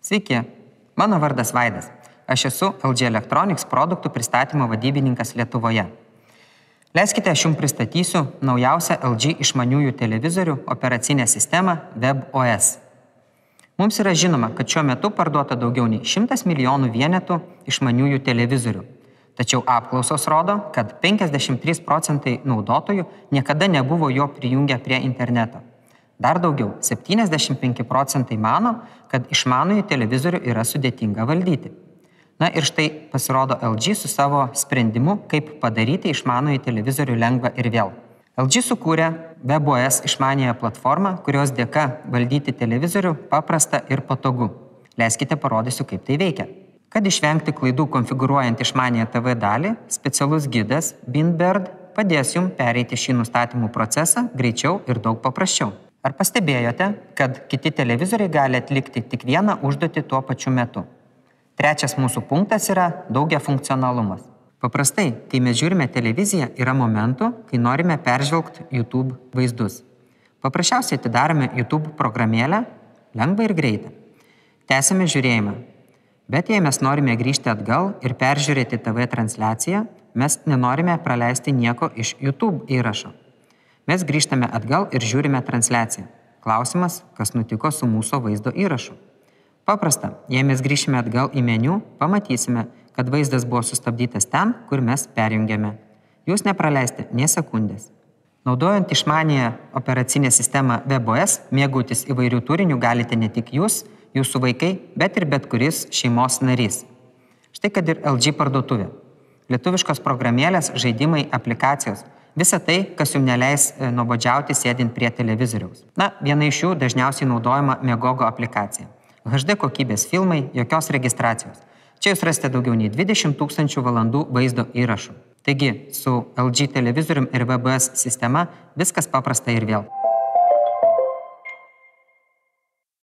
Sveiki, mano vardas Vaidas. Aš esu LG Electronics produktų pristatymo vadybininkas Lietuvoje. Leiskite, aš jums pristatysiu naujausią LG išmaniųjų televizorių operacinę sistemą WebOS. Mums yra žinoma, kad šiuo metu parduota daugiau nei 100 milijonų vienetų išmaniųjų televizorių. Tačiau apklausos rodo, kad 53% naudotojų niekada nebuvo jo prijungę prie interneto. Dar daugiau, 75% mano, kad išmanųjį televizorių yra sudėtinga valdyti. Na ir štai pasirodo LG su savo sprendimu, kaip padaryti išmanųjį televizorių lengvą ir vėl. LG sukūrė WebOS išmanėją platformą, kurios dėka valdyti televizorių paprasta ir patogu. Leiskite parodysiu, kaip tai veikia. Kad išvengti klaidų konfigūruojant išmanėją TV dalį, specialus gidas BeanBird padės jums pereiti šį nustatymų procesą greičiau ir daug paprasčiau. Ar pastebėjote, kad kiti televizoriai gali atlikti tik vieną užduotį tuo pačiu metu? Trečias mūsų punktas yra daugiafunkcionalumas. Paprastai, kai mes žiūrime televiziją, yra momentų, kai norime peržvelgti YouTube vaizdus. Paprasčiausiai atidarome YouTube programėlę, lengva ir greita. Tęsime žiūrėjimą. Bet jei mes norime grįžti atgal ir peržiūrėti TV transliaciją, mes nenorime praleisti nieko iš YouTube įrašo. Mes grįžtame atgal ir žiūrime transliaciją. Klausimas, kas nutiko su mūsų vaizdo įrašu. Paprasta, jei mes grįšime atgal į meniu, pamatysime, kad vaizdas buvo sustabdytas ten, kur mes perjungėme. Jūs nepraleisite nė sekundės. Naudojant išmanėją operacinę sistemą WebOS, mėgautis įvairių turinių galite ne tik jūs, jūsų vaikai, bet ir bet kuris šeimos narys. Štai kad ir LG parduotuvė. Lietuviškos programėlės, žaidimai, aplikacijos. Visa tai, kas jums neleis nuobodžiauti sėdint prie televizoriaus. Na, viena iš jų dažniausiai naudojama Megogo aplikacija. HD kokybės filmai, jokios registracijos. Čia jūs rasite daugiau nei 20 000 valandų vaizdo įrašų. Taigi, su LG televizorium ir WebOS sistema viskas paprasta ir vėl.